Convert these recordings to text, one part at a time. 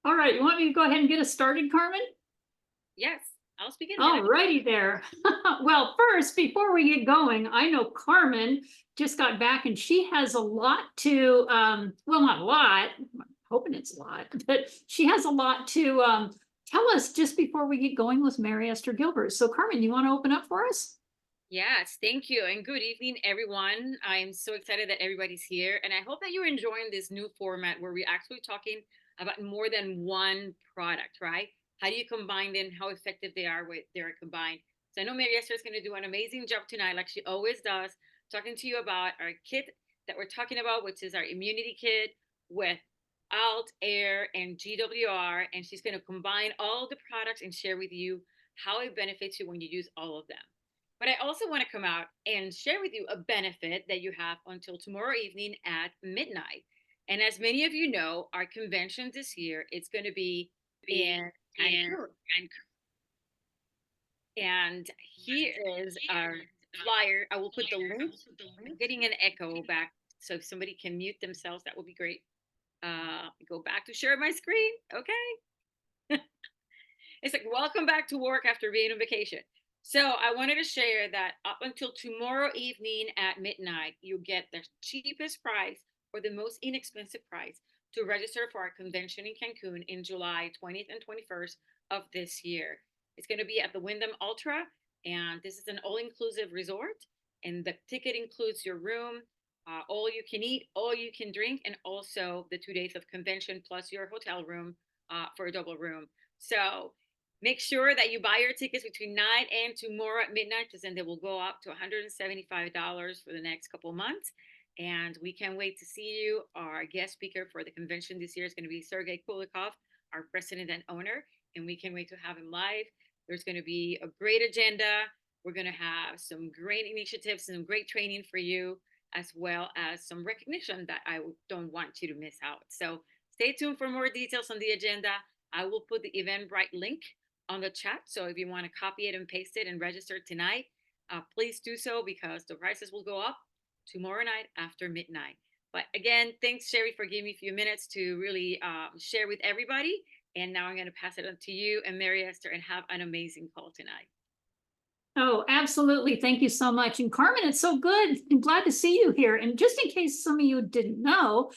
All right, you want me to go ahead and get us started, Carmen? Yes, I'll speak in a All minute. righty there. Well, first, before we get going, I know Carmen just got back and she has a lot to, well, not a lot, I'm hoping it's a lot, but she has a lot to tell us just before we get going with Mary Esther Gilbert. So Carmen, you want to open up for us? Yes, thank you. And good evening, everyone. I'm so excited that everybody's here. And I hope that you're enjoying this new format where we're actually talking about more than one product, right? How do you combine them? How effective they are with they're combined. So I know Mary Esther is going to do an amazing job tonight, like she always does, talking to you about our kit that we're talking about, which is our immunity kit with ALT, AIR, and GWR. And she's going to combine all the products and share with you how it benefits you when you use all of them. But I also want to come out and share with you a benefit that you have until tomorrow evening at midnight. And as many of you know, our convention this year, it's going to be in Cancun. And here is our flyer. I will put the link. I'm getting an echo back. So if somebody can mute themselves, that would be great. Go back to share my screen. Okay. It's like, welcome back to work after being on vacation. So I wanted to share that up until tomorrow evening at midnight, you get the cheapest price or the most inexpensive price to register for our convention in Cancun in July 20th and 21st of this year. It's going to be at the Wyndham Ultra, and this is an all-inclusive resort. And the ticket includes your room, all you can eat, all you can drink, and also the 2 days of convention plus your hotel room for a double room. So make sure that you buy your tickets between 9 and tomorrow at midnight, because then they will go up to $175 for the next couple of months. And we can't wait to see you. Our guest speaker for the convention this year is going to be Sergey Kulikov, our president and owner. And we can't wait to have him live. There's going to be a great agenda. We're going to have some great initiatives, some great training for you, as well as some recognition that I don't want you to miss out. So stay tuned for more details on the agenda. I will put the Eventbrite link on the chat. So if you want to copy it and paste it and register tonight, please do so, because the prices will go up tomorrow night after midnight. But again, thanks, Sherry, for giving me a few minutes to really share with everybody. And now I'm going to pass it on to you and Mary Esther, and have an amazing call tonight. Oh, absolutely. Thank you so much. And Carmen, it's so good. I'm glad to see you here. And just in case some of you didn't know,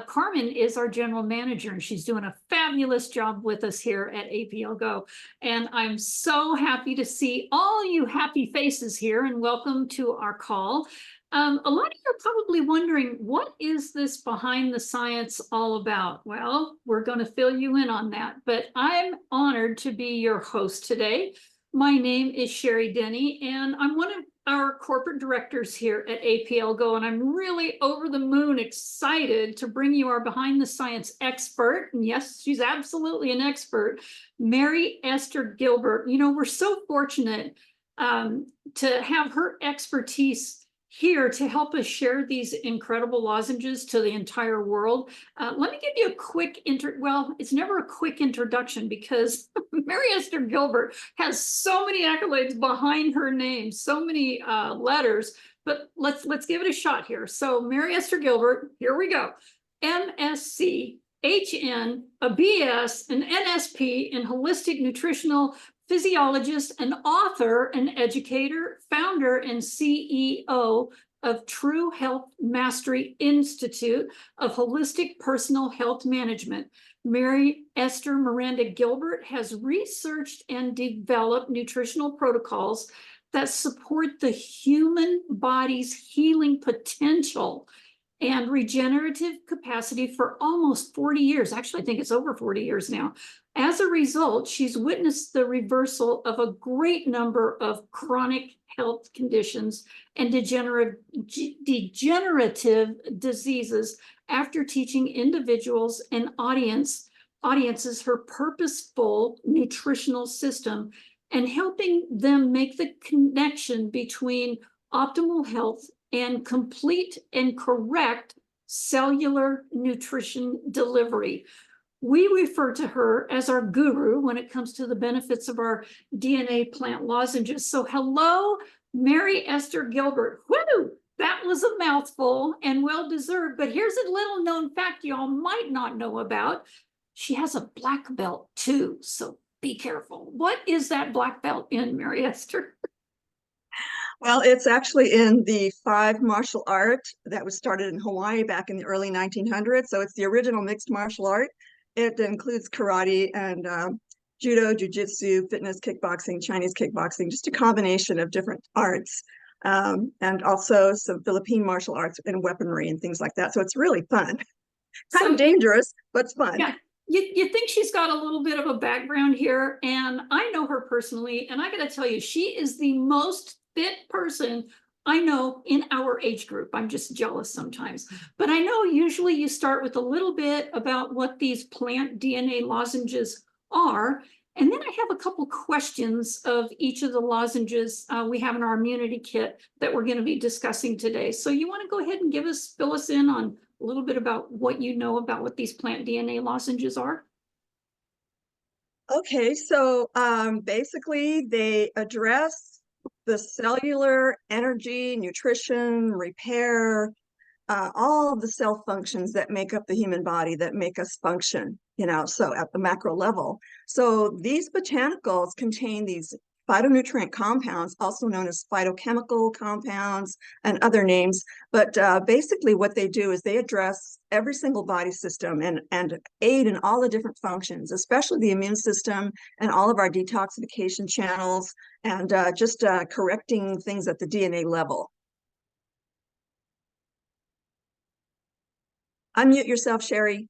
Carmen is our general manager, and she's doing a fabulous job with us here at APLGO. And I'm so happy to see all you happy faces here, and welcome to our call. A lot of you are probably wondering, what is this behind the science all about? Well, we're going to fill you in on that, but I'm honored to be your host today. My name is Sherry Denny, and I'm one of our corporate directors here at APLGO, and I'm really over the moon excited to bring you our behind the science expert. And yes, she's absolutely an expert, Mary Esther Gilbert. You know, we're so fortunate to have her expertise here to help us share these incredible lozenges to the entire world. Let me give you a quick well, it's never a quick introduction, because Mary Esther Gilbert has so many accolades behind her name, so many letters, but let's give it a shot here. So Mary Esther Gilbert, here we go. MSc HN, a BS, an NSP in holistic nutritional physiologist, an author, an educator, founder, and CEO of True Health Mastery Institute of Holistic Personal Health Management. Mary Esther Miranda Gilbert has researched and developed nutritional protocols that support the human body's healing potential and regenerative capacity for almost 40 years. Actually, I think it's over 40 years now. As a result, she's witnessed the reversal of a great number of chronic health conditions and degenerative diseases after teaching individuals and audiences her purposeful nutritional system, and helping them make the connection between optimal health and complete and correct cellular nutrition delivery. We refer to her as our guru when it comes to the benefits of our DNA plant lozenges. So hello, Mary Esther Gilbert. Woo! That was a mouthful and well deserved, but here's a little known fact y'all might not know about. She has a black belt too, so be careful. What is that black belt in, Mary Esther? Well, it's actually in the 5 martial art that was started in Hawaii back in the early 1900s. So it's the original mixed martial art. It includes karate and judo, jujitsu, fitness, kickboxing, Chinese kickboxing, just a combination of different arts. And also some Philippine martial arts and weaponry and things like that. So it's really fun. Kind of dangerous, but it's fun. Yeah, you think she's got a little bit of a background here, and I know her personally, and I got to tell you, she is the most fit person I know in our age group. I'm just jealous sometimes, but I know usually you start with a little bit about what these plant DNA lozenges are. And then I have a couple questions of each of the lozenges we have in our immunity kit that we're going to be discussing today. So you want to go ahead and fill us in on a little bit about what you know about what these plant DNA lozenges are? Okay, so basically they address the cellular energy, nutrition, repair, all of the cell functions that make up the human body that make us function, so at the macro level. So these botanicals contain these phytonutrient compounds, also known as phytochemical compounds and other names. But basically what they do is they address every single body system and aid in all the different functions, especially the immune system and all of our detoxification channels and just correcting things at the DNA level. Unmute yourself, Sherry.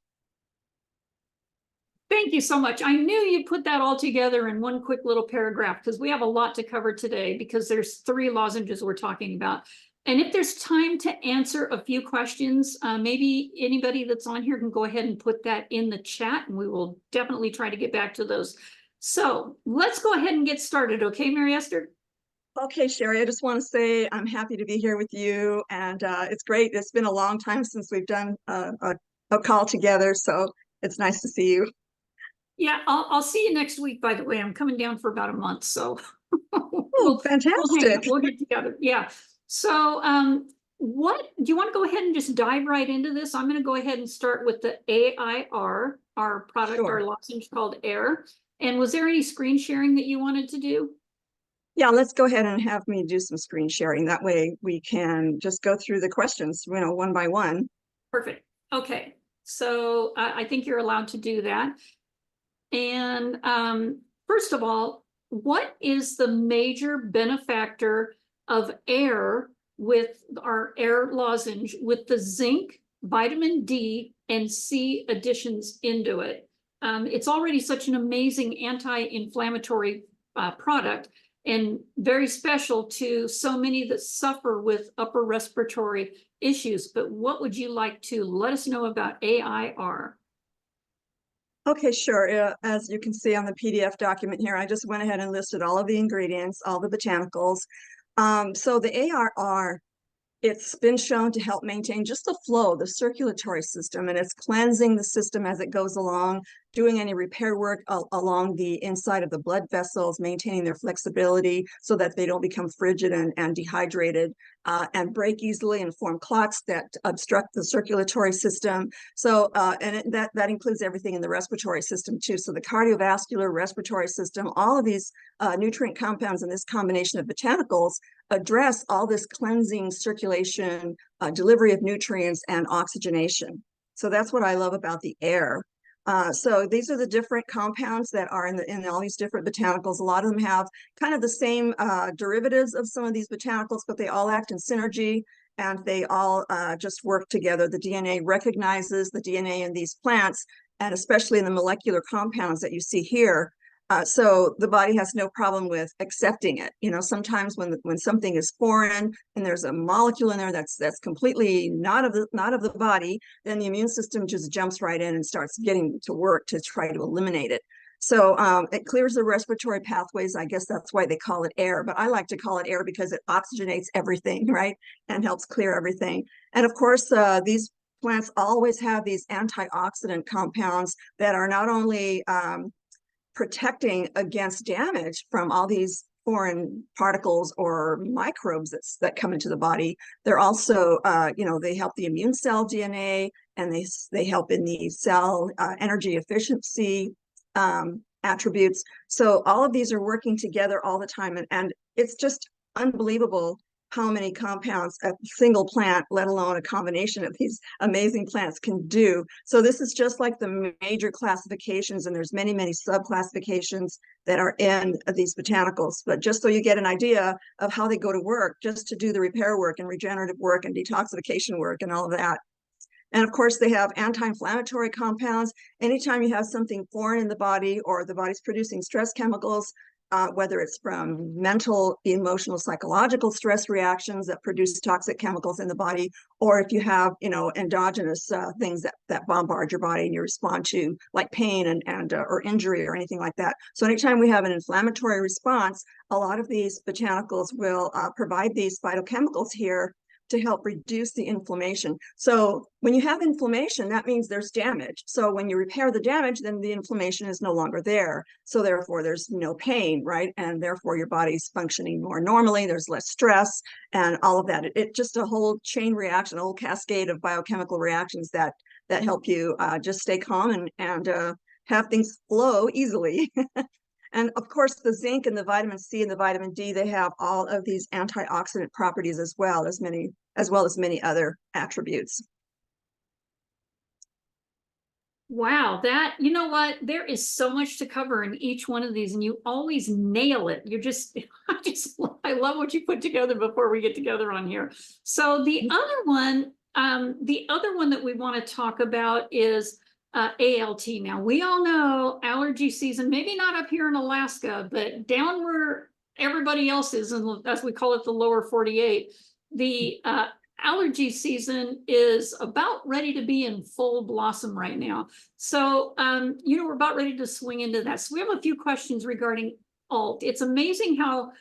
Thank you so much. I knew you'd put that all together in one quick little paragraph because we have a lot to cover today because there's 3 lozenges we're talking about. And if there's time to answer a few questions, maybe anybody that's on here can go ahead and put that in the chat and we will definitely try to get back to those. So let's go ahead and get started. Okay, Mary Esther? Okay, Sherry, I just want to say I'm happy to be here with you. And it's great. It's been a long time since we've done a call together. So it's nice to see you. Yeah, I'll see you next week, by the way. I'm coming down for about a month, so Oh, fantastic. We'll get together. Yeah. So what do you want to go ahead and just dive right into this? I'm going to go ahead and start with the AIR, our product, Sure. our lozenge called AIR. And was there any screen sharing that you wanted to do? Yeah, let's go ahead and have me do some screen sharing. That way we can just go through the questions, one by one. Perfect. Okay. So I think you're allowed to do that. And first of all, what is the major benefactor of air with our air lozenge with the zinc, vitamin D, and C additions into it? It's already such an amazing anti-inflammatory product and very special to so many that suffer with upper respiratory issues. But what would you like to let us know about AIR? Okay, sure. As you can see on the PDF document here, I just went ahead and listed all of the ingredients, all the botanicals. So the ARR, it's been shown to help maintain just the flow, the circulatory system, and it's cleansing the system as it goes along, doing any repair work along the inside of the blood vessels, maintaining their flexibility so that they don't become frigid and dehydrated and break easily and form clots that obstruct the circulatory system. So, that includes everything in the respiratory system too. So the cardiovascular, respiratory system, all of these nutrient compounds in this combination of botanicals address all this cleansing, circulation, delivery of nutrients, and oxygenation. So that's what I love about the air. So these are the different compounds that are in all these different botanicals. A lot of them have kind of the same derivatives of some of these botanicals, but they all act in synergy and they all just work together. The DNA recognizes the DNA in these plants, and especially in the molecular compounds that you see here. So the body has no problem with accepting it. Sometimes when something is foreign and there's a molecule in there that's completely not of the body, then the immune system just jumps right in and starts getting to work to try to eliminate it. So it clears the respiratory pathways. I guess that's why they call it air, but I like to call it air because it oxygenates everything, right? And helps clear everything. And of course, these plants always have these antioxidant compounds that are not only protecting against damage from all these foreign particles or microbes that come into the body. They're also, they help the immune cell DNA, and they help in the cell energy efficiency attributes. So all of these are working together all the time, and it's just unbelievable how many compounds a single plant, let alone a combination of these amazing plants, can do. So this is just like the major classifications, and there's many, many sub-classifications that are in these botanicals. But just so you get an idea of how they go to work, just to do the repair work and regenerative work and detoxification work and all of that. And of course, they have anti-inflammatory compounds. Anytime you have something foreign in the body, or the body's producing stress chemicals, whether it's from mental, emotional, psychological stress reactions that produce toxic chemicals in the body, or if you have, endogenous things that bombard your body and you respond to, like pain and or injury or anything like that. So anytime we have an inflammatory response, a lot of these botanicals will provide these phytochemicals here to help reduce the inflammation. So when you have inflammation, that means there's damage. So when you repair the damage, then the inflammation is no longer there. So therefore there's no pain, right? And therefore your body's functioning more normally, there's less stress and all of that. It just a whole chain reaction, a whole cascade of biochemical reactions that help you just stay calm and have things flow easily. And of course, the zinc and the vitamin C and the vitamin D, they have all of these antioxidant properties as well as many other attributes. Wow, you know what? There is so much to cover in each one of these, and you always nail it. I love what you put together before we get together on here. So the other one that we want to talk about is ALT. Now, we all know allergy season, maybe not up here in Alaska, but down where everybody else is, and as we call it, the lower 48, the allergy season is about ready to be in full blossom right now. So, we're about ready to swing into that. So we have a few questions regarding ALT. It's amazing how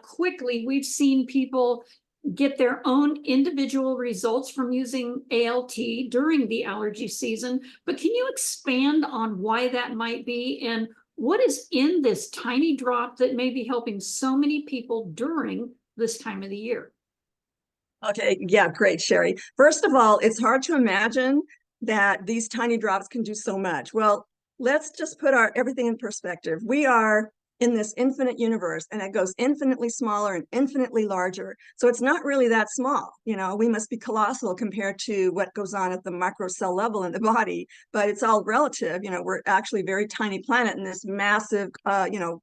quickly we've seen people get their own individual results from using ALT during the allergy season. But can you expand on why that might be, and what is in this tiny drop that may be helping so many people during this time of the year? Okay, yeah, great, Sherry. First of all, it's hard to imagine that these tiny drops can do so much. Well, let's just put everything in perspective. We are in this infinite universe, and it goes infinitely smaller and infinitely larger. So it's not really that small. We must be colossal compared to what goes on at the micro cell level in the body, but it's all relative. We're actually a very tiny planet in this massive,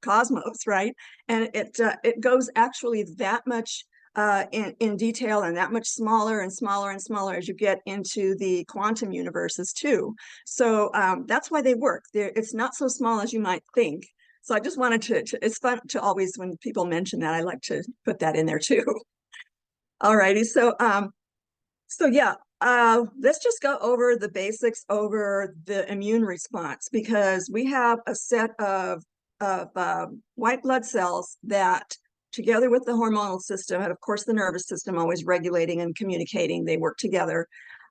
cosmos, right? And it goes actually that much in detail, and that much smaller and smaller and smaller as you get into the quantum universes too. So that's why they work. It's not so small as you might think. So I just wanted to it's fun to always, when people mention that, I like to put that in there too. All righty. So yeah, let's just go over the basics over the immune response, because we have a set of white blood cells that, together with the hormonal system and of course the nervous system, always regulating and communicating, they work together.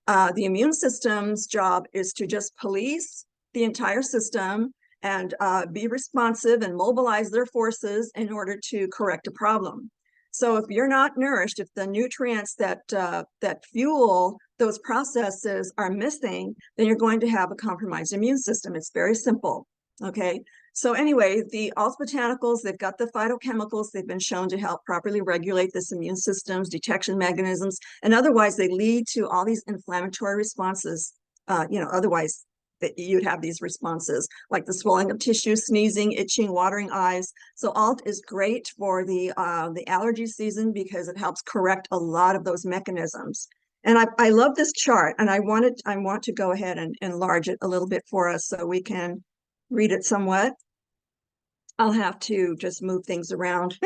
The immune system's job is to just police the entire system and be responsive and mobilize their forces in order to correct a problem. So if you're not nourished, if the nutrients that fuel those processes are missing, then you're going to have a compromised immune system. It's very simple. Okay. So anyway, the ALT botanicals, they've got the phytochemicals. They've been shown to help properly regulate this immune system's detection mechanisms, and otherwise they lead to all these inflammatory responses. Otherwise that you'd have these responses like the swelling of tissue, sneezing, itching, watering eyes. So ALT is great for the allergy season because it helps correct a lot of those mechanisms. And I love this chart, and I want to go ahead and enlarge it a little bit for us so we can read it somewhat. I'll have to just move things around.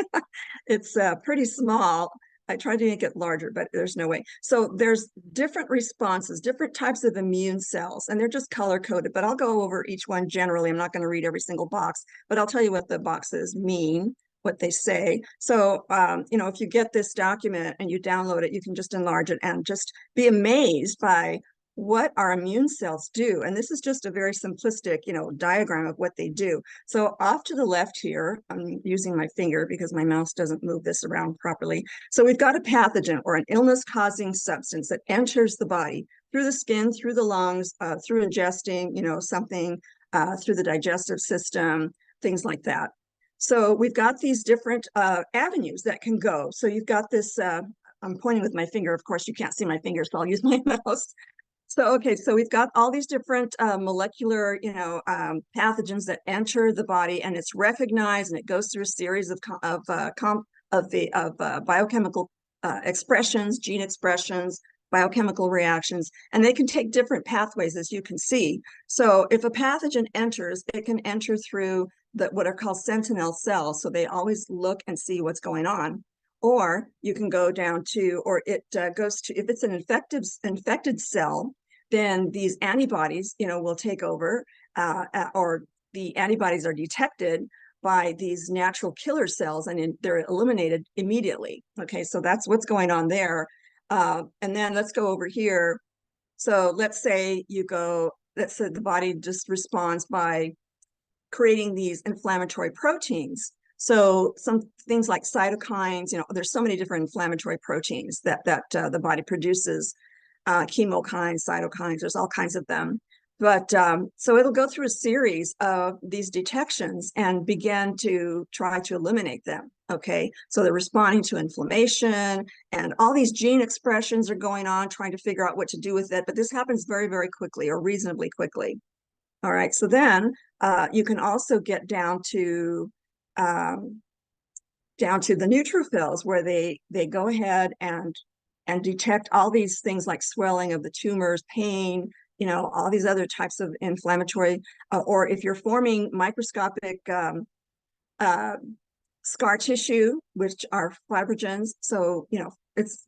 It's pretty small. I tried to make it larger, but there's no way. So there's different responses, different types of immune cells, and they're just color coded, but I'll go over each one generally. I'm not going to read every single box, but I'll tell you what the boxes mean, what they say. So, if you get this document and you download it, you can just enlarge it and just be amazed by what our immune cells do. And this is just a very simplistic, diagram of what they do. So off to the left here, I'm using my finger because my mouse doesn't move this around properly. So we've got a pathogen or an illness-causing substance that enters the body through the skin, through the lungs, through ingesting, something, through the digestive system, things like that. So we've got these different avenues that can go. So you've got this, I'm pointing with my finger. Of course, you can't see my fingers, so I'll use my mouse. So, okay, so we've got all these different molecular, pathogens that enter the body, and it's recognized, and it goes through a series of biochemical expressions, gene expressions, biochemical reactions, and they can take different pathways, as you can see. So, if a pathogen enters, it can enter through what are called sentinel cells. So they always look and see what's going on. Or you can go down to, or it goes to, if it's an infected cell, then these antibodies, will take over, or the antibodies are detected by these natural killer cells, and they're eliminated immediately. Okay, so that's what's going on there. And then let's go over here. So let's say the body just responds by creating these inflammatory proteins. So some things like cytokines, there's so many different inflammatory proteins that the body produces, chemokines, cytokines, there's all kinds of them. But so it'll go through a series of these detections and begin to try to eliminate them. Okay, so they're responding to inflammation, and all these gene expressions are going on, trying to figure out what to do with it. But this happens very, very quickly, or reasonably quickly. All right, so then you can also get down to the neutrophils, where they go ahead and detect all these things like swelling of the tumors, pain, all these other types of inflammatory, or if you're forming microscopic scar tissue, which are fibrogens. So,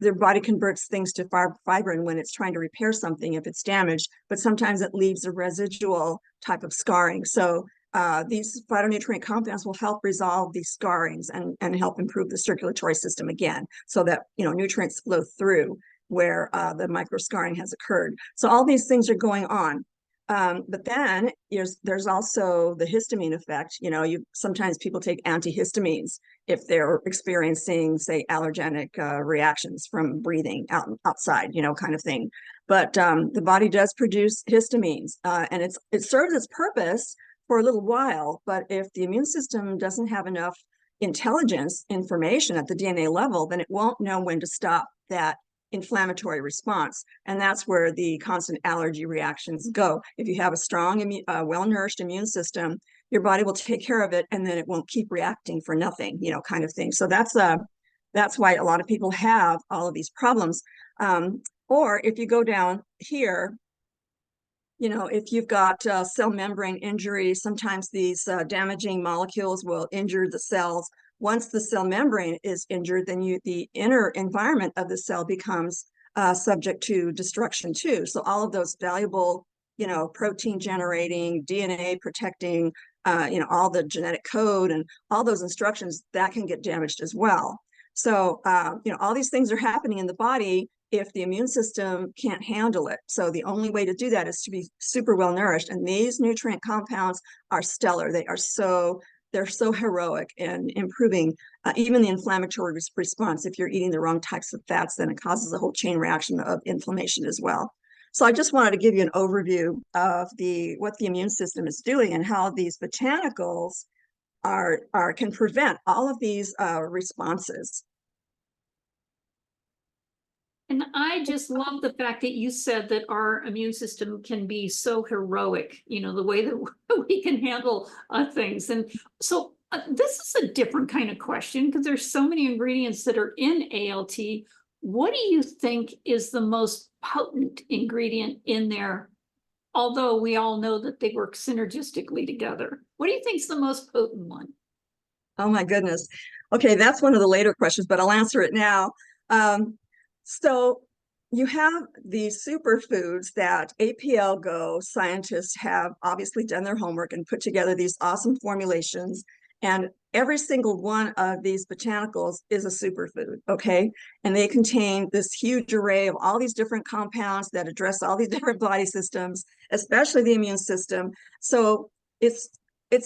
their body converts things to fibrin when it's trying to repair something if it's damaged, but sometimes it leaves a residual type of scarring. So these phytonutrient compounds will help resolve these scarrings and help improve the circulatory system again, so that nutrients flow through where the microscarring has occurred. So all these things are going on. But then there's also the histamine effect. Sometimes people take antihistamines if they're experiencing, say, allergenic reactions from breathing outside, kind of thing. But the body does produce histamines, and it serves its purpose for a little while. But if the immune system doesn't have enough information at the DNA level, then it won't know when to stop that inflammatory response. And that's where the constant allergy reactions go. If you have a strong, well-nourished immune system, your body will take care of it, and then it won't keep reacting for nothing, kind of thing. So that's why a lot of people have all of these problems. Or if you go down here, if you've got cell membrane injury, sometimes these damaging molecules will injure the cells. Once the cell membrane is injured, then the inner environment of the cell becomes subject to destruction too. So all of those valuable, protein generating, DNA protecting, all the genetic code and all those instructions, that can get damaged as well. So, all these things are happening in the body if the immune system can't handle it. So the only way to do that is to be super well nourished. And these nutrient compounds are stellar. They're so heroic in improving even the inflammatory response. If you're eating the wrong types of fats, then it causes a whole chain reaction of inflammation as well. So I just wanted to give you an overview of what the immune system is doing and how these botanicals can prevent all of these responses. And I just love the fact that you said that our immune system can be so heroic, the way that we can handle things. And so this is a different kind of question, because there's so many ingredients that are in ALT. What do you think is the most potent ingredient in there? Although we all know that they work synergistically together. What do you think is the most potent one? Oh my goodness. Okay, that's one of the later questions, but I'll answer it now. So you have these superfoods that APLGO scientists have obviously done their homework and put together these awesome formulations. And every single one of these botanicals is a superfood, okay? And they contain this huge array of all these different compounds that address all these different body systems, especially the immune system. So it's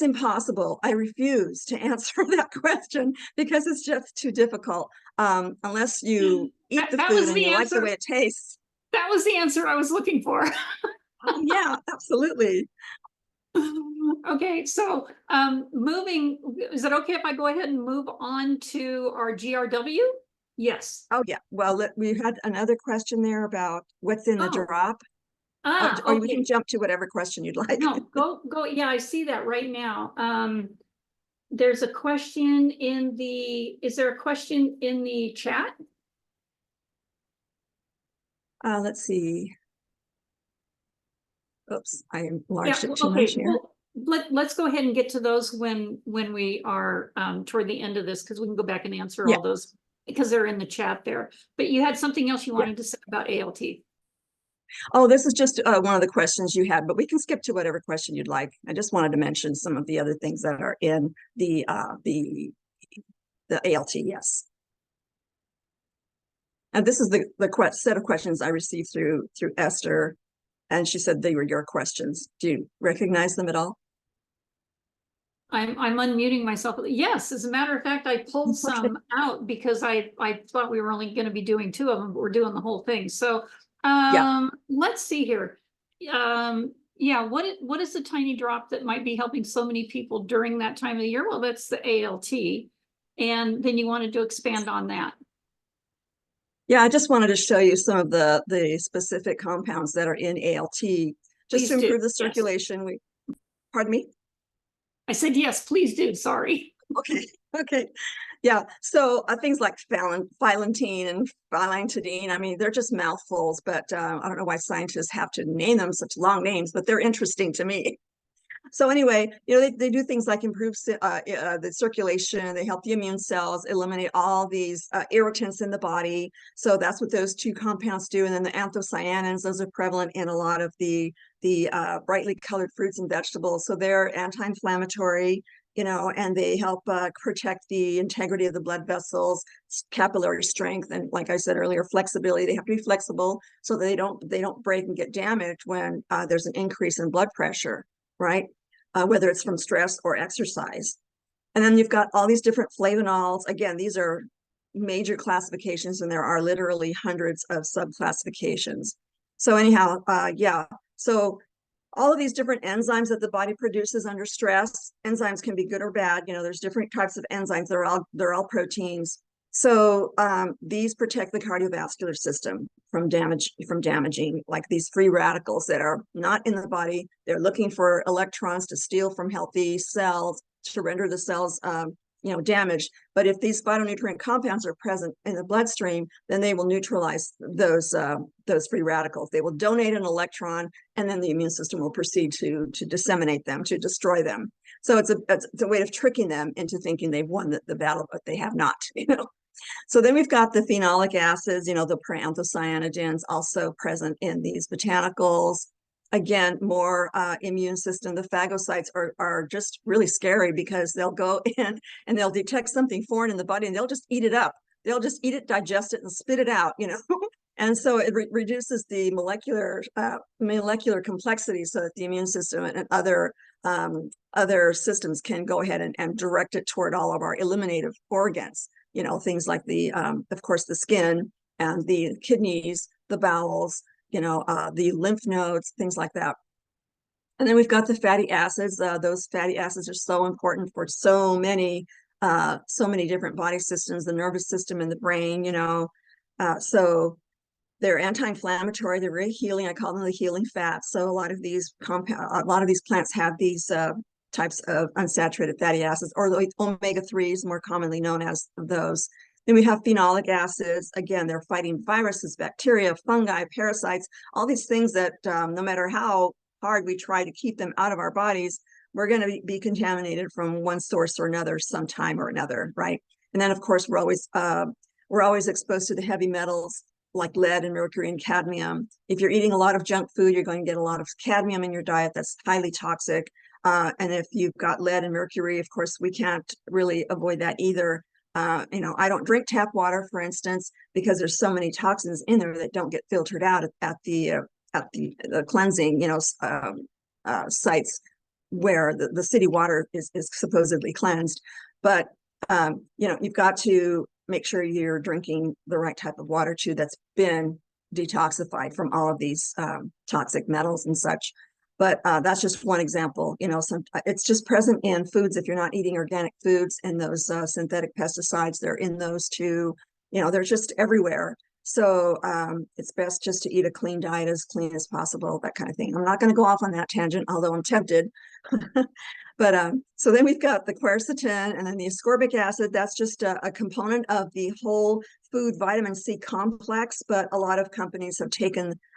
impossible. I refuse to answer that question because it's just too difficult. Unless you eat the That food was and the you like the answer. way it tastes. That was the answer I was looking for. Oh, yeah, absolutely. Okay, so moving, is it okay if I go ahead and move on to our GRW? Yes. Oh, yeah. Well, we had another question there about what's in the Oh, drop. Or we can okay. jump to whatever question you'd like. No, go. Yeah, I see that right now. There's a question in the, is there a question in the chat? Let's see. Oops, I Yeah, enlarged it too okay. much here. Well, let's go ahead and get to those when we are toward the end of this, because we can go back and answer Yeah. all those because they're in the chat there. But you had something else you Yeah. wanted to say about ALT. Oh, this is just one of the questions you had, but we can skip to whatever question you'd like. I just wanted to mention some of the other things that are in the ALT. Yes. And this is the set of questions I received through Esther, and she said they were your questions. Do you recognize them at all? I'm unmuting myself. Yes, as a matter of fact, I pulled some out because I thought we were only going to be doing two of them, but we're doing the whole thing. So Yeah. let's see here. Yeah, what is the tiny drop that might be helping so many people during that time of the year? Well, that's the ALT. And then you wanted to expand on that. Yeah, I just wanted to show you some of the specific compounds that are in ALT just to Please do. improve the Yes. circulation. Pardon me? I said, yes, please do. Sorry. Okay. Okay. Yeah. So things like phylantine and phylantidine, I mean, they're just mouthfuls, but I don't know why scientists have to name them such long names, but they're interesting to me. So anyway, you know, they do things like improve the circulation, they help the immune cells, eliminate all these irritants in the body. So that's what those two compounds do. And then the anthocyanins, those are prevalent in a lot of the brightly colored fruits and vegetables. So they're anti-inflammatory, you know, and they help protect the integrity of the blood vessels, capillary strength, and like I said earlier, flexibility. They have to be flexible so they don't break and get damaged when there's an increase in blood pressure, right? Whether it's from stress or exercise. And then you've got all these different flavonols. Again, these are major classifications, and there are literally hundreds of subclassifications. So anyhow, yeah. So all of these different enzymes that the body produces under stress, enzymes can be good or bad. You know, there's different types of enzymes. They're all proteins. So these protect the cardiovascular system from damaging, like these free radicals that are not in the body. They're looking for electrons to steal from healthy cells to render the cells you know, damaged. But if these phytonutrient compounds are present in the bloodstream, then they will neutralize those free radicals. They will donate an electron, and then the immune system will proceed to disseminate them, to destroy them. So it's a way of tricking them into thinking they've won the battle, but they have not, you know. So then we've got the phenolic acids, you know, the proanthocyanidins also present in these botanicals. Again, more immune system. The phagocytes are just really scary because they'll go in and they'll detect something foreign in the body and they'll just eat it up. They'll just eat it, digest it, and spit it out, you know. And so it reduces the molecular complexity so that the immune system and other systems can go ahead and direct it toward all of our eliminative organs. You know, things like of course, the skin and the kidneys, the bowels, you know, the lymph nodes, things like that. And then we've got the fatty acids. Those fatty acids are so important for so many different body systems, the nervous system and the brain, you know. So they're anti-inflammatory. They're very healing. I call them the healing fats. So a lot of these plants have these types of unsaturated fatty acids, or the omega-3s, more commonly known as those. Then we have phenolic acids. Again, they're fighting viruses, bacteria, fungi, parasites, all these things that no matter how hard we try to keep them out of our bodies, we're going to be contaminated from one source or another sometime or another, right? And then, of course, we're always exposed to the heavy metals like lead and mercury and cadmium. If you're eating a lot of junk food, you're going to get a lot of cadmium in your diet. That's highly toxic. And if you've got lead and mercury, of course, we can't really avoid that either. You know, I don't drink tap water, for instance, because there's so many toxins in there that don't get filtered out at the cleansing, you know, sites where the city water is supposedly cleansed. But you know, you've got to make sure you're drinking the right type of water too, that's been detoxified from all of these toxic metals and such. But that's just one example. You know, it's just present in foods. If you're not eating organic foods, and those synthetic pesticides, they're in those too. You know, they're just everywhere. So it's best just to eat a clean diet, as clean as possible, that kind of thing. I'm not going to go off on that tangent, although I'm tempted. But so then we've got the quercetin, and then the ascorbic acid. That's just a component of the whole food vitamin C complex. But a lot of companies have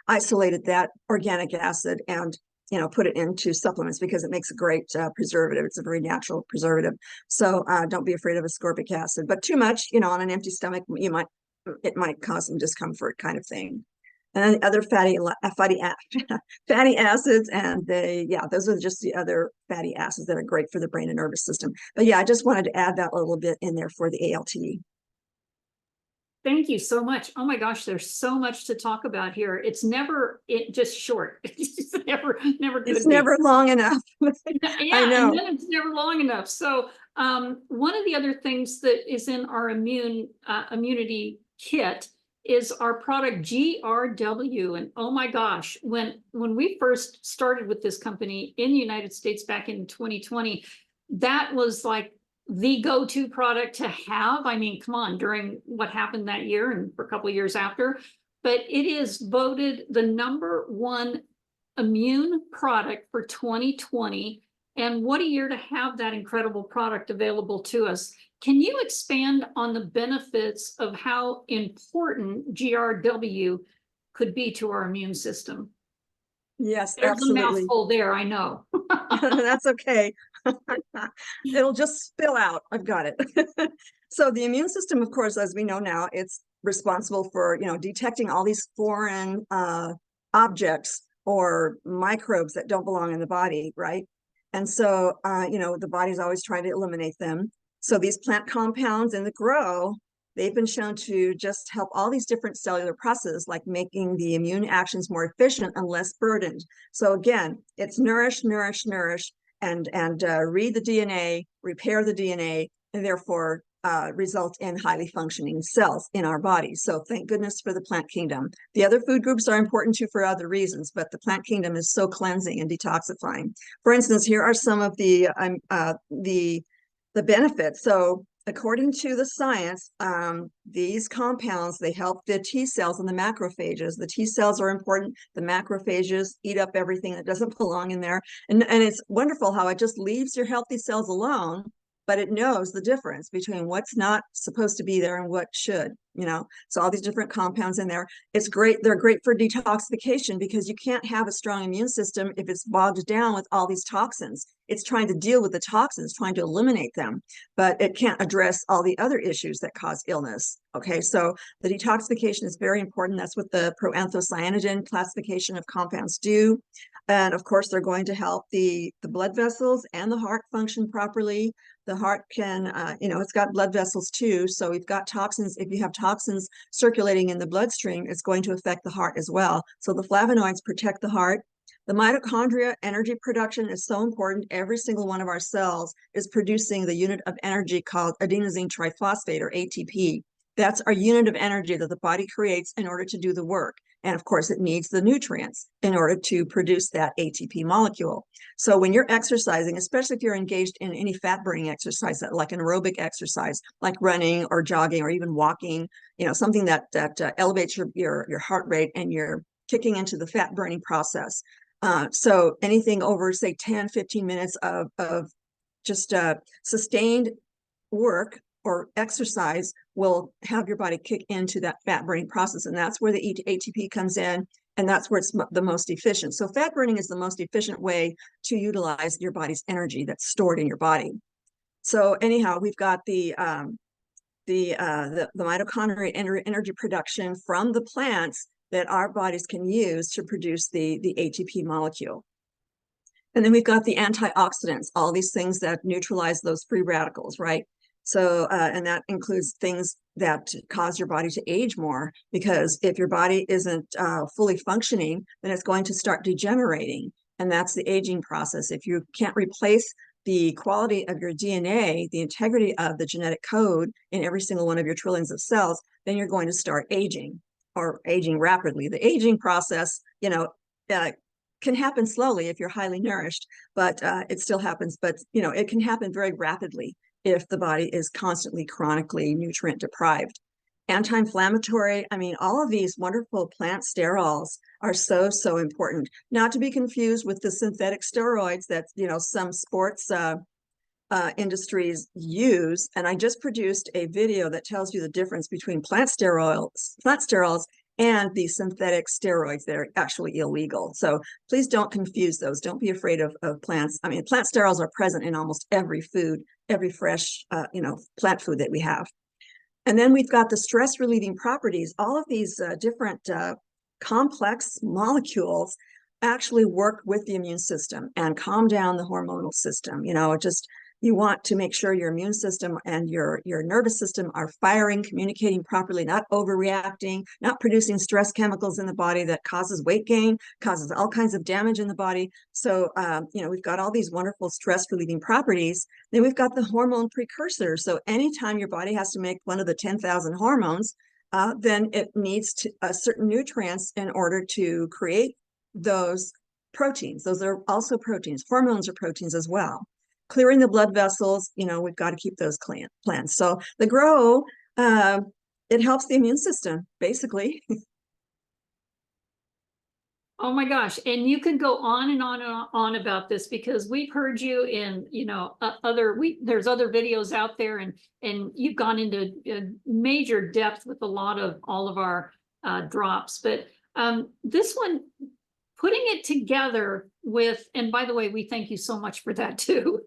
isolated that organic acid and, you know, put it into supplements because it makes a great preservative. It's a very natural preservative. So don't be afraid of ascorbic acid. But too much, you know, on an empty stomach, it might cause some discomfort, kind of thing. And then other fatty acids, and those are just the other fatty acids that are great for the brain and nervous system. But yeah, I just wanted to add that a little bit in there for the ALT. Thank you so much. Oh my gosh, there's so much to talk about here. It's never just short. It's never good. It's never long enough. Yeah, I know. and then it's never long enough. So one of the other things that is in our immunity kit is our product GRW. And oh my gosh, when we first started with this company in the United States back in 2020, that was like the go-to product to have. I mean, come on, during what happened that year and for a couple of years after. But it is voted the #1 immune product for 2020. And what a year to have that incredible product available to us. Can you expand on the benefits of how important GRW could be to our immune system? Yes, There's absolutely. a mouthful there, I know. That's okay. It'll just spill out. I've got it. So the immune system, of course, as we know now, it's responsible for, you know, detecting all these foreign objects or microbes that don't belong in the body, right? And so, you know, the body's always trying to eliminate them. So these plant compounds in the grow, they've been shown to just help all these different cellular processes, like making the immune actions more efficient and less burdened. So again, it's nourish, nourish, nourish, and read the DNA, repair the DNA, and therefore result in highly functioning cells in our bodies. So thank goodness for the plant kingdom. The other food groups are important too for other reasons, but the plant kingdom is so cleansing and detoxifying. For instance, here are some of the benefits. So according to the science, these compounds, they help the T cells and the macrophages. The T cells are important. The macrophages eat up everything that doesn't belong in there. And it's wonderful how it just leaves your healthy cells alone, but it knows the difference between what's not supposed to be there and what should, you know. So all these different compounds in there. It's great. They're great for detoxification because you can't have a strong immune system if it's bogged down with all these toxins. It's trying to deal with the toxins, trying to eliminate them, but it can't address all the other issues that cause illness. Okay, so the detoxification is very important. That's what the proanthocyanidin classification of compounds do. And of course, they're going to help the blood vessels and the heart function properly. The heart can, you know, it's got blood vessels too. So we've got toxins. If you have toxins circulating in the bloodstream, it's going to affect the heart as well. So the flavonoids protect the heart. The mitochondria energy production is so important. Every single one of our cells is producing the unit of energy called adenosine triphosphate, or ATP. That's our unit of energy that the body creates in order to do the work. And of course, it needs the nutrients in order to produce that ATP molecule. So when you're exercising, especially if you're engaged in any fat burning exercise, like an aerobic exercise, like running or jogging or even walking, you know, something that elevates your heart rate and you're kicking into the fat burning process. So anything over, say, 10, 15 minutes of just sustained work or exercise will have your body kick into that fat burning process. And that's where the ATP comes in. And that's where it's the most efficient. So fat burning is the most efficient way to utilize your body's energy that's stored in your body. So anyhow, we've got the mitochondrial energy production from the plants that our bodies can use to produce the ATP molecule. And then we've got the antioxidants, all these things that neutralize those free radicals, right? So, and that includes things that cause your body to age more, because if your body isn't fully functioning, then it's going to start degenerating. And that's the aging process. If you can't replace the quality of your DNA, the integrity of the genetic code in every single one of your trillions of cells, then you're going to start aging, or aging rapidly. The aging process, can happen slowly if you're highly nourished, but it still happens. But, it can happen very rapidly if the body is constantly chronically nutrient deprived. Anti-inflammatory, I mean, all of these wonderful plant sterols are so, so important, not to be confused with the synthetic steroids that, some sports industries use. And I just produced a video that tells you the difference between plant sterols and the synthetic steroids that are actually illegal. So please don't confuse those. Don't be afraid of plants. I mean, plant sterols are present in almost every food, every fresh, plant food that we have. And then we've got the stress relieving properties. All of these different complex molecules actually work with the immune system and calm down the hormonal system. You want to make sure your immune system and your nervous system are firing, communicating properly, not overreacting, not producing stress chemicals in the body that causes weight gain, causes all kinds of damage in the body. So, we've got all these wonderful stress relieving properties. Then we've got the hormone precursors. So anytime your body has to make one of the 10,000 hormones, then it needs certain nutrients in order to create those proteins. Those are also proteins. Hormones are proteins as well. Clearing the blood vessels, we've got to keep those clean. So the grow, it helps the immune system, basically. Oh my gosh. And you could go on and on and on about this, because we've heard you in, there's other videos out there, and you've gone into major depth with all of our drops. But this one, putting it together with, and by the way, we thank you so much for that too.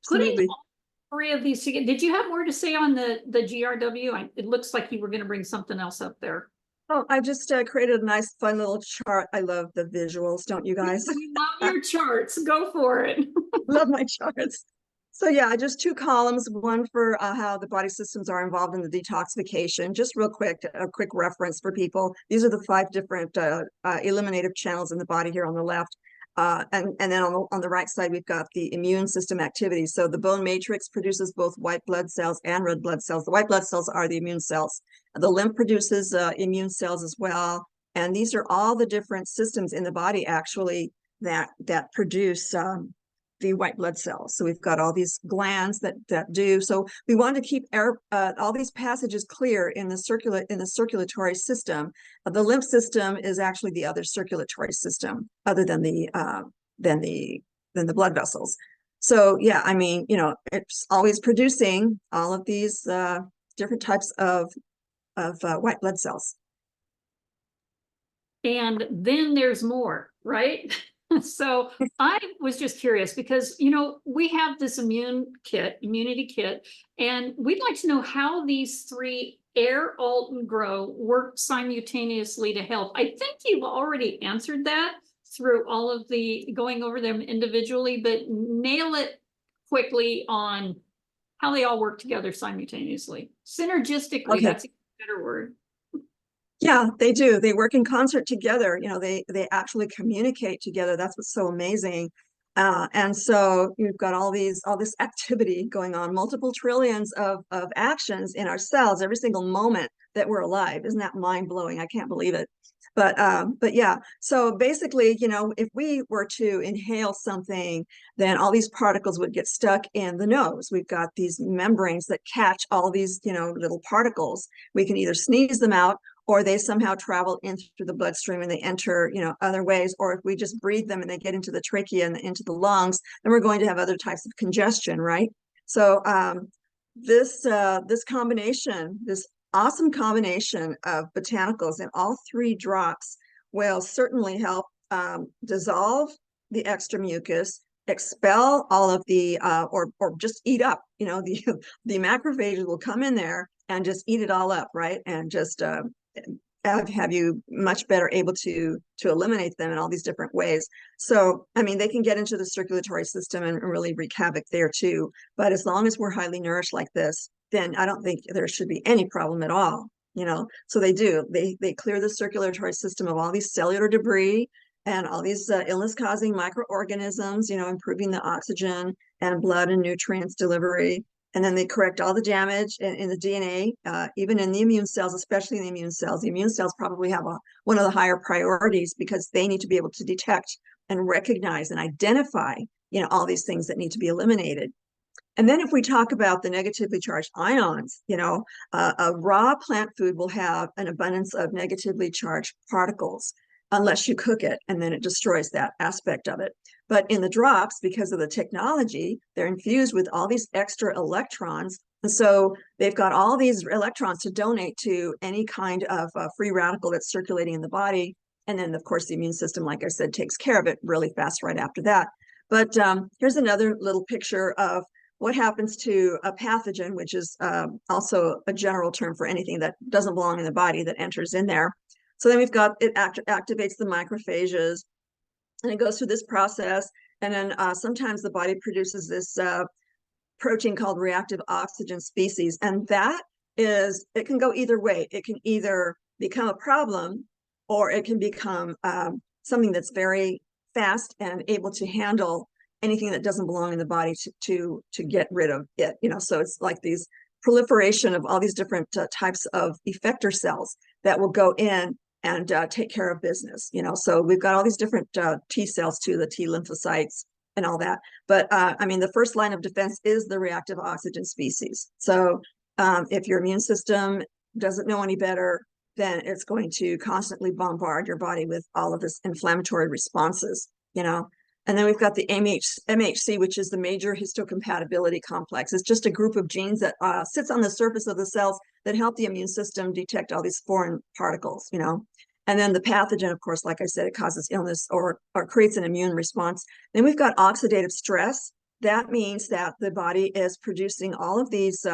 Putting all three of these together. Did you have more to say on the GRW? It looks like you were going to bring something else up there. Oh, I just created a nice, fun little chart. I love the visuals, don't you guys? We love your charts. Go for it. Love my charts. So yeah, just two columns, one for how the body systems are involved in the detoxification. Just real quick, a quick reference for people. These are the 5 different eliminative channels in the body here on the left. And then on the right side, we've got the immune system activity. So the bone matrix produces both white blood cells and red blood cells. The white blood cells are the immune cells. The lymph produces immune cells as well. And these are all the different systems in the body actually that produce the white blood cells. So we've got all these glands that do. So we want to keep all these passages clear in the circulatory system. The lymph system is actually the other circulatory system, other than the blood vessels. So yeah, I mean, it's always producing all of these different types of white blood cells. And then there's more, right? So I was just curious because, we have this immunity kit, and we'd like to know how these 3 air, alt, and grow work simultaneously to help. I think you've already answered that through all of going over them individually, but nail it quickly on how they all work together simultaneously. Synergistically, Okay. that's a better word. Yeah, they do. They work in concert together. They actually communicate together. That's what's so amazing. And so you've got all this activity going on, multiple trillions of actions in our cells every single moment that we're alive. Isn't that mind blowing? I can't believe it. But yeah, so basically, if we were to inhale something, then all these particles would get stuck in the nose. We've got these membranes that catch all these, little particles. We can either sneeze them out, or they somehow travel in through the bloodstream and they enter, other ways. Or if we just breathe them and they get into the trachea and into the lungs, then we're going to have other types of congestion, right? So this combination, this awesome combination of botanicals in all 3 drops will certainly help dissolve the extra mucus, expel all of the or just eat up, the macrophages will come in there and just eat it all up, right? And just have you much better able to eliminate them in all these different ways. So, I mean, they can get into the circulatory system and really wreak havoc there too. But as long as we're highly nourished like this, then I don't think there should be any problem at all. So they do. They clear the circulatory system of all these cellular debris and all these illness-causing microorganisms, improving the oxygen and blood and nutrients delivery. And then they correct all the damage in the DNA, even in the immune cells, especially in the immune cells. The immune cells probably have one of the higher priorities because they need to be able to detect and recognize and identify, all these things that need to be eliminated. And then if we talk about the negatively charged ions, a raw plant food will have an abundance of negatively charged particles unless you cook it, and then it destroys that aspect of it. But in the drops, because of the technology, they're infused with all these extra electrons. And so they've got all these electrons to donate to any kind of free radical that's circulating in the body. And then, of course, the immune system, like I said, takes care of it really fast right after that. But here's another little picture of what happens to a pathogen, which is also a general term for anything that doesn't belong in the body that enters in there. So then we've got, it activates the macrophages, and it goes through this process. And then sometimes the body produces this protein called reactive oxygen species. And that is, it can go either way. It can either become a problem, or it can become something that's very fast and able to handle anything that doesn't belong in the body to get rid of it. So it's like these proliferation of all these different types of effector cells that will go in and take care of business. So we've got all these different T cells too, the T lymphocytes and all that. But I mean, the first line of defense is the reactive oxygen species. So if your immune system doesn't know any better, then it's going to constantly bombard your body with all of this inflammatory responses, And then we've got the MHC, which is the major histocompatibility complex. It's just a group of genes that sits on the surface of the cells that help the immune system detect all these foreign particles, And then the pathogen, of course, like I said, it causes illness or creates an immune response. Then we've got oxidative stress. That means that the body is producing all of these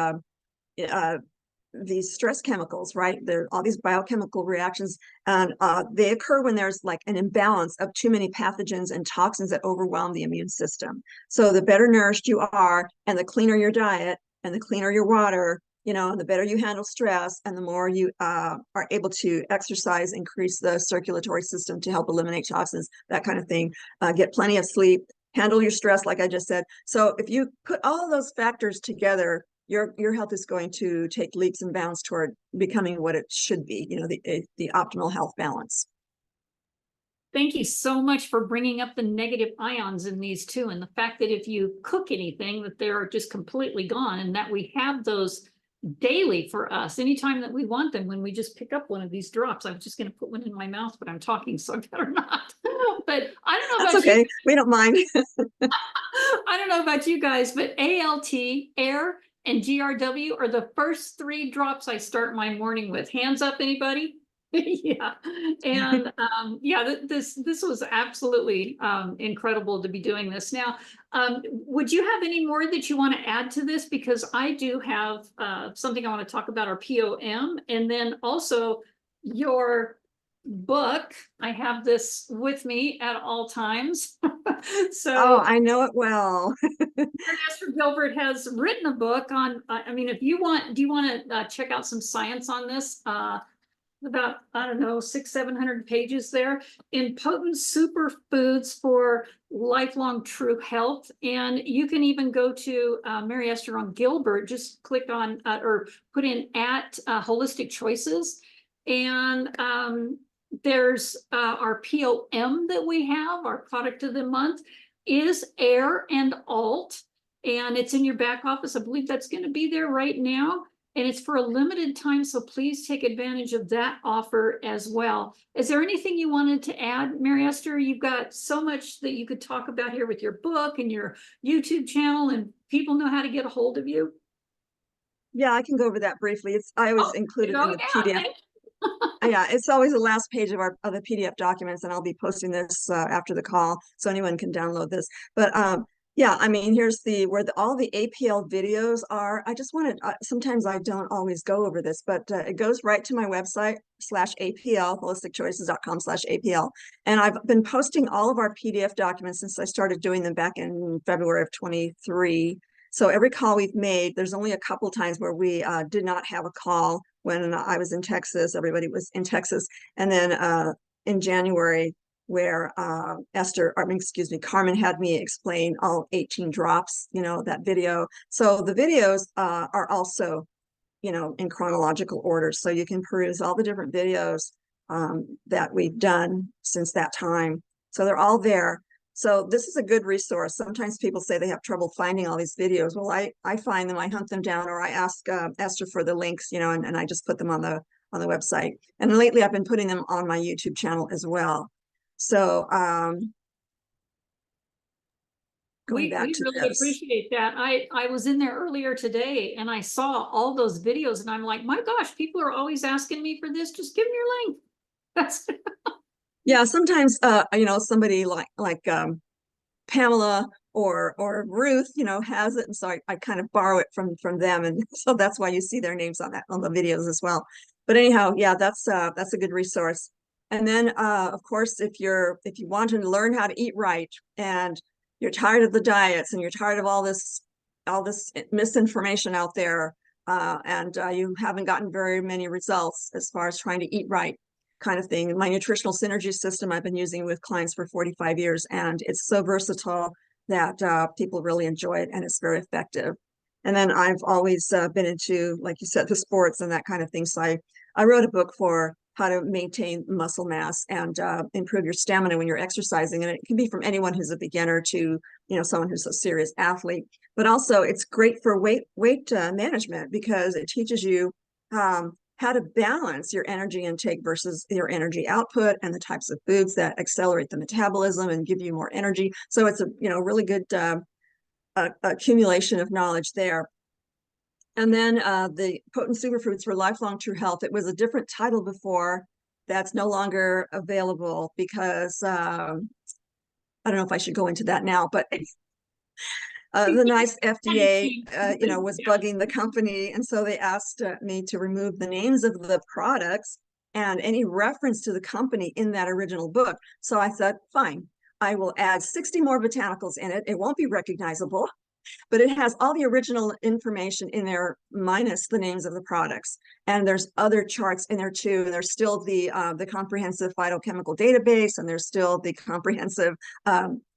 stress chemicals, right? There are all these biochemical reactions, and they occur when there's like an imbalance of too many pathogens and toxins that overwhelm the immune system. So the better nourished you are, and the cleaner your diet, and the cleaner your water, and the better you handle stress, and the more you are able to exercise, increase the circulatory system to help eliminate toxins, that kind of thing. Get plenty of sleep, handle your stress, like I just said. So if you put all of those factors together, your health is going to take leaps and bounds toward becoming what it should be, the optimal health balance. Thank you so much for bringing up the negative ions in these too, and the fact that if you cook anything, that they're just completely gone, and that we have those daily for us anytime that we want them. When we just pick up one of these drops, I was just going to put one in my mouth, but I'm talking, so I better not. But I don't know about That's okay. you. We don't mind. I don't know about you guys, but ALT, air, and GRW are the first 3 drops I start my morning with. Hands up, anybody? Yeah. And yeah, this was absolutely incredible to be doing this. Now, would you have any more that you want to add to this? Because I do have something I want to talk about, our POM, and then also your book. I have this with me at all times. So I know it well. Esther Gilbert has written a book on, I mean, if you want, do you want to check out some science on this? About, I don't know, 600-700 pages there in potent superfoods for lifelong true health. And you can even go to Mary Esther on Gilbert, just click on or put in at Holistic Choices. And there's our POM that we have, our product of the month is Air and Alt. And it's in your back office. I believe that's going to be there right now. And it's for a limited time, so please take advantage of that offer as well. Is there anything you wanted to add, Mary Esther? You've got so much that you could talk about here with your book and your YouTube channel, and people know how to get a hold of you. Yeah, I can go over that briefly. I always include it in the PDF. Yeah, it's always the last page of the PDF documents, and I'll be posting this after the call, so anyone can download this. But Yeah, I mean, here's all the APL videos are. I just wanted, sometimes I don't always go over this, but it goes right to my website /APL, holisticchoices.com/APL. And I've been posting all of our PDF documents since I started doing them back in February of 23. So every call we've made, there's only a couple times where we did not have a call when I was in Texas, everybody was in Texas. And then in January, where Esther, I mean, excuse me, Carmen had me explain all 18 drops, that video. So the videos are also, in chronological order. So you can peruse all the different videos that we've done since that time. So they're all there. So this is a good resource. Sometimes people say they have trouble finding all these videos. Well, I find them, I hunt them down, or I ask Esther for the links, and I just put them on the website. And lately I've been putting them on my YouTube channel as well. So going back We to really this. appreciate that. I was in there earlier today and I saw all those videos and I'm like, my gosh, people are always asking me for this. Just give me your link. That's Yeah, sometimes somebody like Pamela or Ruth, has it, and so I kind of borrow it from them, and so that's why you see their names on the videos as well. But anyhow, yeah, that's a good resource. And then of course, if you want to learn how to eat right, and you're tired of the diets, and you're tired of all this misinformation out there, and you haven't gotten very many results as far as trying to eat right, kind of thing. My nutritional synergy system I've been using with clients for 45 years, and it's so versatile that people really enjoy it, and it's very effective. And then I've always been into, like you said, the sports and that kind of thing. So I wrote a book for how to maintain muscle mass and improve your stamina when you're exercising. And it can be from anyone who's a beginner to, someone who's a serious athlete. But also it's great for weight management, because it teaches you how to balance your energy intake versus your energy output, and the types of foods that accelerate the metabolism and give you more energy. So it's a really good accumulation of knowledge there. And then the Potent Superfoods for Lifelong True Health. It was a different title before. That's no longer available because I don't know if I should go into that now, but the nice FDA, was bugging the company. And so they asked me to remove the names of the products and any reference to the company in that original book. So I said, fine, I will add 60 more botanicals in it. It won't be recognizable, but it has all the original information in there minus the names of the products. And there's other charts in there too. And there's still the comprehensive phytochemical database, and there's still the comprehensive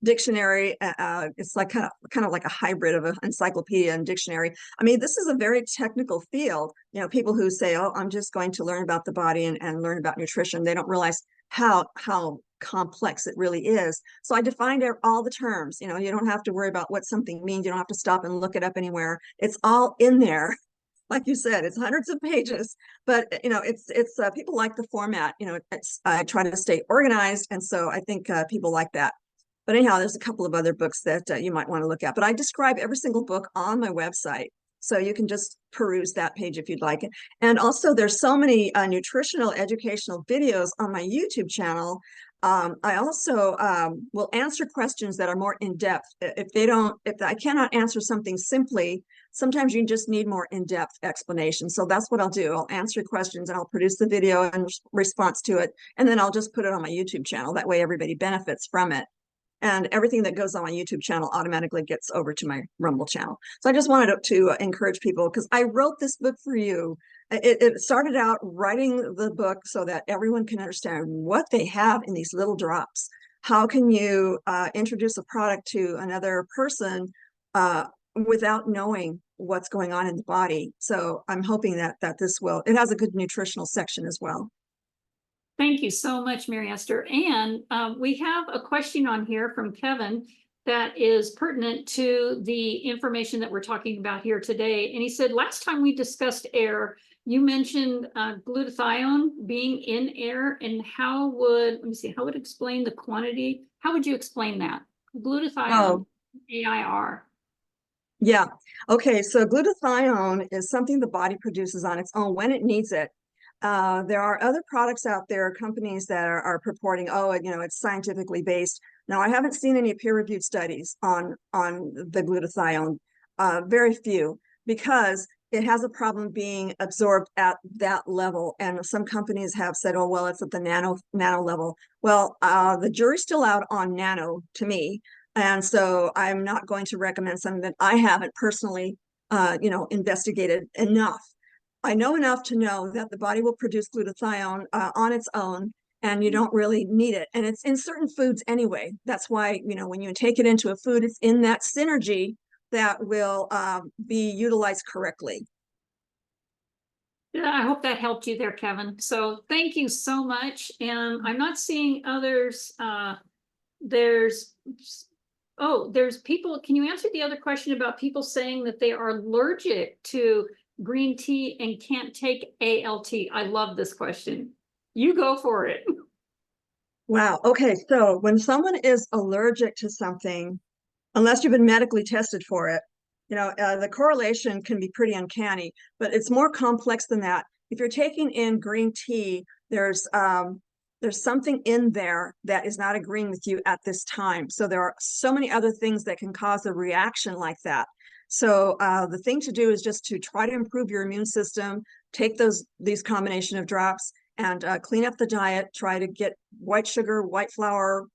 dictionary. It's like kind of like a hybrid of an encyclopedia and dictionary. I mean, this is a very technical field. People who say, oh, I'm just going to learn about the body and learn about nutrition, they don't realize how complex it really is. So I defined all the terms. You don't have to worry about what something means. You don't have to stop and look it up anywhere. It's all in there. Like you said, it's hundreds of pages, but it's people like the format. I try to stay organized, and so I think people like that. But anyhow, there's a couple of other books that you might want to look at, but I describe every single book on my website, so you can just peruse that page if you'd like it. And also, there's so many nutritional educational videos on my YouTube channel. I also will answer questions that are more in depth. If I cannot answer something simply, sometimes you just need more in-depth explanation. So that's what I'll do. I'll answer questions and I'll produce the video in response to it. And then I'll just put it on my YouTube channel. That way everybody benefits from it. And everything that goes on my YouTube channel automatically gets over to my Rumble channel. So I just wanted to encourage people, because I wrote this book for you. It started out writing the book so that everyone can understand what they have in these little drops. How can you introduce a product to another person without knowing what's going on in the body? So I'm hoping that it has a good nutritional section as well. Thank you so much, Mary Esther. And we have a question on here from Kevin that is pertinent to the information that we're talking about here today. And he said, last time we discussed air, you mentioned glutathione being in air, and how would explain the quantity? How would you explain that? Glutathione, AIR. Yeah. Okay. So glutathione is something the body produces on its own when it needs it. There are other products out there, companies that are purporting, it's scientifically based. Now, I haven't seen any peer-reviewed studies on the glutathione, very few, because it has a problem being absorbed at that level. And some companies have said, oh, well, it's at the nano level. Well, the jury's still out on nano to me. And so I'm not going to recommend something that I haven't personally, investigated enough. I know enough to know that the body will produce glutathione on its own, and you don't really need it. And it's in certain foods anyway. That's why, when you take it into a food, it's in that synergy that will be utilized correctly. Yeah, I hope that helped you there, Kevin. So thank you so much. And I'm not seeing others. There's people. Can you answer the other question about people saying that they are allergic to green tea and can't take ALT? I love this question. You go for it. Wow. Okay. So when someone is allergic to something, unless you've been medically tested for it, the correlation can be pretty uncanny, but it's more complex than that. If you're taking in green tea, there's something in there that is not agreeing with you at this time. So there are so many other things that can cause a reaction like that. So the thing to do is just to try to improve your immune system, take these combination of drops, and clean up the diet. Try to get white sugar, white flour,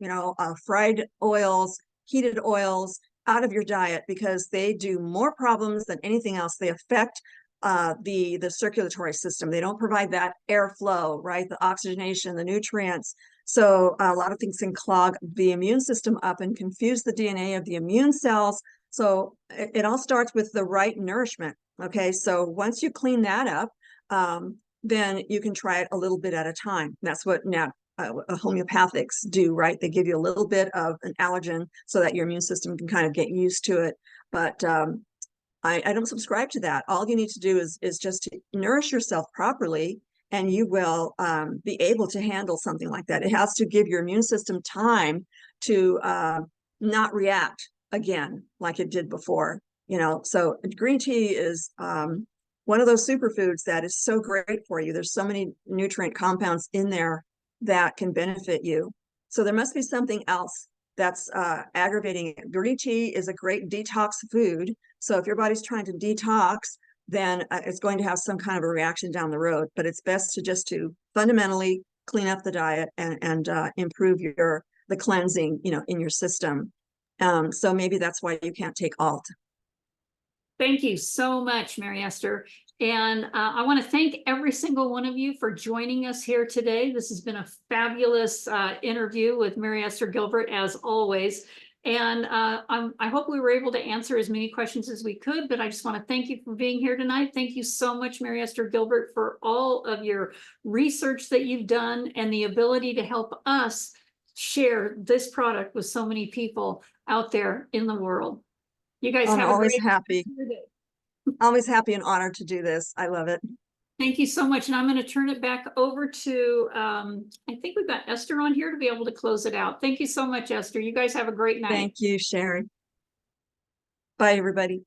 fried oils, heated oils out of your diet, because they do more problems than anything else. They affect the circulatory system. They don't provide that airflow, right? The oxygenation, the nutrients. So a lot of things can clog the immune system up and confuse the DNA of the immune cells. So it all starts with the right nourishment. Okay, so once you clean that up, then you can try it a little bit at a time. That's what homeopathics do, right? They give you a little bit of an allergen so that your immune system can kind of get used to it. But I don't subscribe to that. All you need to do is just to nourish yourself properly, and you will be able to handle something like that. It has to give your immune system time to not react again like it did before. So green tea is one of those superfoods that is so great for you. There's so many nutrient compounds in there that can benefit you. So there must be something else that's aggravating it. Green tea is a great detox food. So if your body's trying to detox, then it's going to have some kind of a reaction down the road. But it's best to fundamentally clean up the diet and improve the cleansing, in your system. So maybe that's why you can't take alt. Thank you so much, Mary Esther. And I want to thank every single one of you for joining us here today. This has been a fabulous interview with Mary Esther Gilbert, as always. And I hope we were able to answer as many questions as we could, but I just want to thank you for being here tonight. Thank you so much, Mary Esther Gilbert, for all of your research that you've done and the ability to help us share this product with so many people out there in the world. You guys I'm have always a great happy. Always happy and honored to do this. I love it. Thank you so much. And I'm going to turn it back over to, I think we've got Esther on here to be able to close it out. Thank you so much, Esther. You guys have a great night. Thank you, Sherry. Bye, everybody.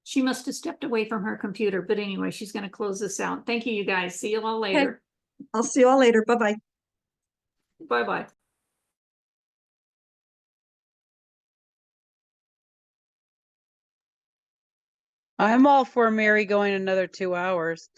She must have stepped away from her computer, but anyway, she's going to close this out. Thank you, you guys. See you all later. Okay. I'll see you all later. Bye-bye. Bye-bye. I'm all for Mary going another 2 hours.